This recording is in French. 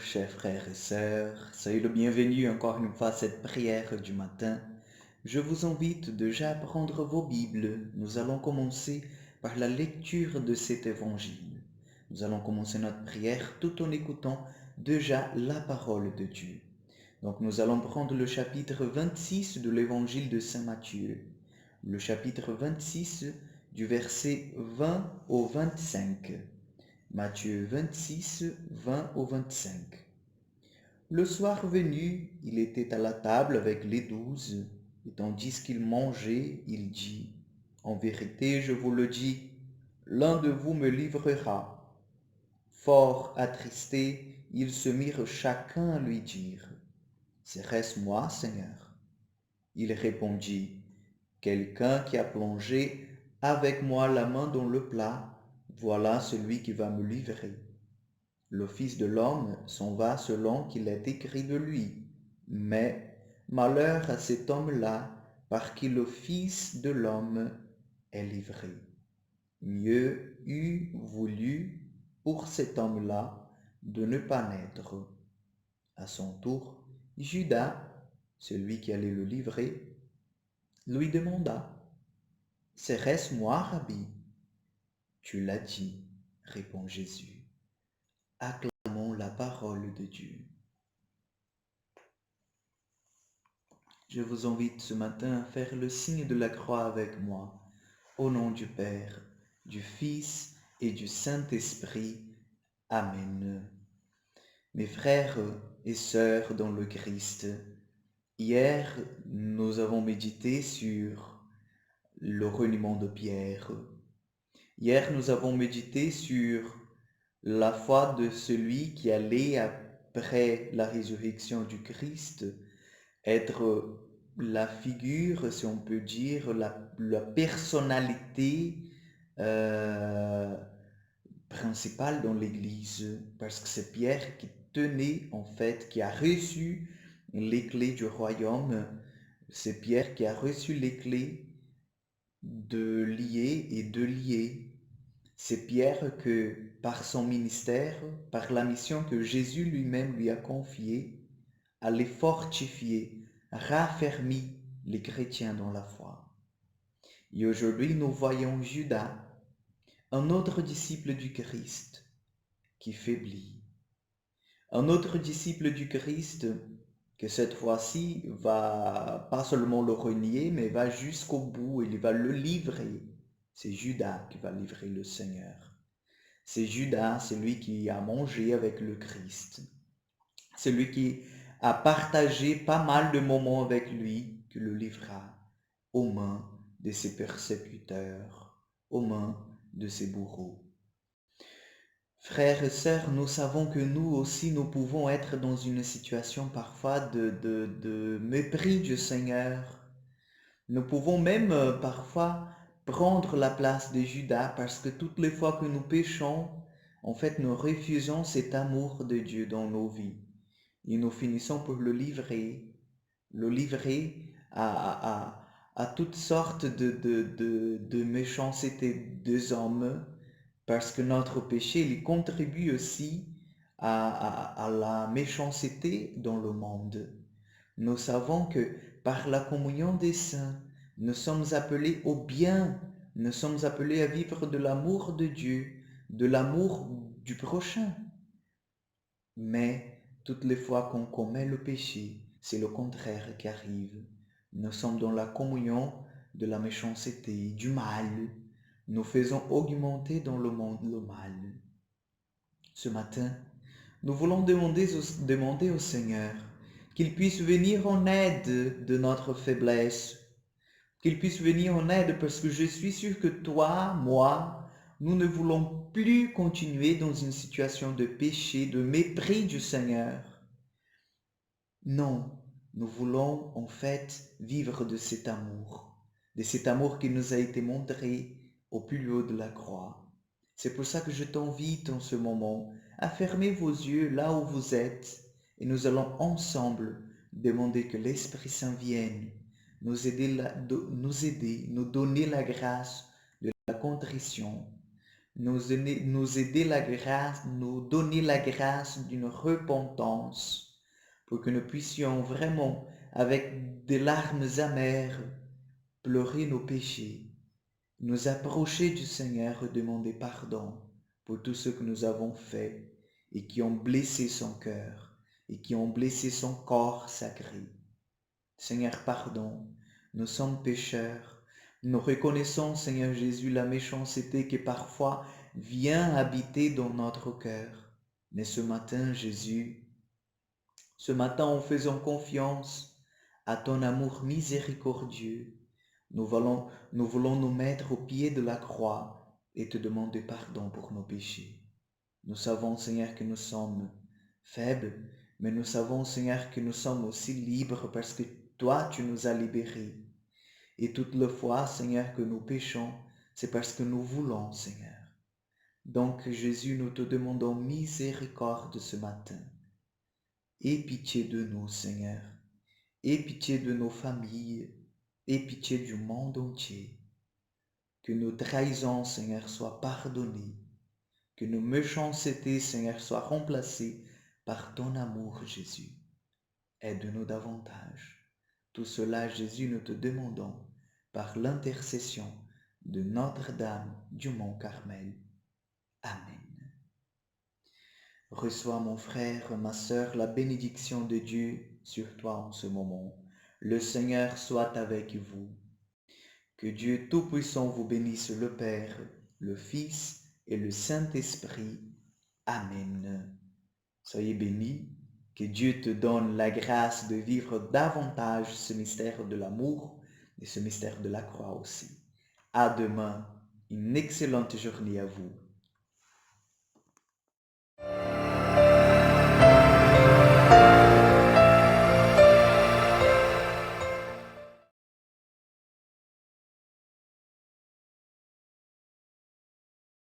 chers frères et sœurs, soyez le bienvenu encore une fois à cette prière du matin. Je vous invite déjà à prendre vos Bibles. Nous allons commencer par la lecture de cet évangile. Nous allons commencer notre prière tout en écoutant déjà la parole de Dieu. Donc nous allons prendre le chapitre 26 de l'évangile de Saint Matthieu. Le chapitre 26 du verset 20 au 25. Matthieu 26, 20 au 25. Le soir venu, il était à la table avec les 12, et tandis qu'il mangeait, il dit, « En vérité, je vous le dis, l'un de vous me livrera. » Fort attristés, ils se mirent chacun à lui dire, « Serait-ce moi, Seigneur ?» Il répondit, « Quelqu'un qui a plongé avec moi la main dans le plat, voilà celui qui va me livrer. Le Fils de l'homme s'en va selon qu'il est écrit de lui. Mais malheur à cet homme-là par qui le Fils de l'homme est livré. Mieux eût voulu pour cet homme-là de ne pas naître. » À son tour, Judas, celui qui allait le livrer, lui demanda, « Serait-ce moi, Rabbi ?» « Tu l'as dit, » répond Jésus. Acclamons la parole de Dieu. Je vous invite ce matin à faire le signe de la croix avec moi, au nom du Père, du Fils et du Saint-Esprit. Amen. Mes frères et sœurs dans le Christ, hier nous avons médité sur le reniement de Pierre. Hier nous avons médité sur la foi de celui qui allait après la résurrection du Christ être la figure, si on peut dire, la personnalité principale dans l'Église, parce que c'est Pierre qui tenait en fait, qui a reçu les clés du royaume, c'est Pierre qui a reçu les clés de lier et de lier. C'est Pierre que, par son ministère, par la mission que Jésus lui-même lui a confiée, allait fortifier, raffermir les chrétiens dans la foi. Et aujourd'hui, nous voyons Judas, un autre disciple du Christ, qui faiblit. Un autre disciple du Christ que cette fois-ci va pas seulement le renier, mais va jusqu'au bout, il va le livrer. C'est Judas qui va livrer le Seigneur. C'est Judas, celui qui a mangé avec le Christ. Celui qui a partagé pas mal de moments avec lui, qui le livra aux mains de ses persécuteurs, aux mains de ses bourreaux. Frères et sœurs, nous savons que nous aussi, nous pouvons être dans une situation parfois de mépris du Seigneur. Nous pouvons même parfois prendre la place de Judas parce que toutes les fois que nous péchons, en fait, nous refusons cet amour de Dieu dans nos vies. Et nous finissons par le livrer à toutes sortes de méchanceté des hommes, parce que notre péché, il contribue aussi à la méchanceté dans le monde. Nous savons que par la communion des saints, nous sommes appelés au bien, nous sommes appelés à vivre de l'amour de Dieu, de l'amour du prochain. Mais toutes les fois qu'on commet le péché, c'est le contraire qui arrive. Nous sommes dans la communion de la méchanceté, du mal. Nous faisons augmenter dans le monde le mal. Ce matin, nous voulons demander au Seigneur qu'il puisse venir en aide de notre faiblesse, qu'il puisse venir en aide parce que je suis sûr que toi, moi, nous ne voulons plus continuer dans une situation de péché, de mépris du Seigneur. Non, nous voulons en fait vivre de cet amour qui nous a été montré au plus haut de la croix. C'est pour ça que je t'invite en ce moment à fermer vos yeux là où vous êtes et nous allons ensemble demander que l'Esprit Saint vienne nous aider, nous donner la grâce de la contrition, nous aider la grâce, nous donner la grâce d'une repentance pour que nous puissions vraiment, avec des larmes amères, pleurer nos péchés, nous approcher du Seigneur et demander pardon pour tout ce que nous avons fait et qui ont blessé son cœur et qui ont blessé son corps sacré. Seigneur, pardon, nous sommes pécheurs. Nous reconnaissons, Seigneur Jésus, la méchanceté qui parfois vient habiter dans notre cœur. Mais ce matin, Jésus, ce matin, en faisant confiance à ton amour miséricordieux, nous voulons nous mettre au pied de la croix et te demander pardon pour nos péchés. Nous savons, Seigneur, que nous sommes faibles, mais nous savons, Seigneur, que nous sommes aussi libres parce que toi, tu nous as libérés. Et toutes les fois, Seigneur, que nous péchons, c'est parce que nous voulons, Seigneur. Donc, Jésus, nous te demandons miséricorde ce matin. Aie pitié de nous, Seigneur. Aie pitié de nos familles. Aie pitié du monde entier. Que nos trahisons, Seigneur, soient pardonnées. Que nos méchancetés, Seigneur, soient remplacées par ton amour, Jésus. Aide-nous davantage. Tout cela, Jésus, nous te demandons par l'intercession de Notre-Dame du Mont Carmel. Amen. Reçois, mon frère, ma sœur, la bénédiction de Dieu sur toi en ce moment. Le Seigneur soit avec vous. Que Dieu Tout-Puissant vous bénisse, le Père, le Fils et le Saint-Esprit. Amen. Soyez bénis. Que Dieu te donne la grâce de vivre davantage ce mystère de l'amour et ce mystère de la croix aussi. À demain. Une excellente journée à vous.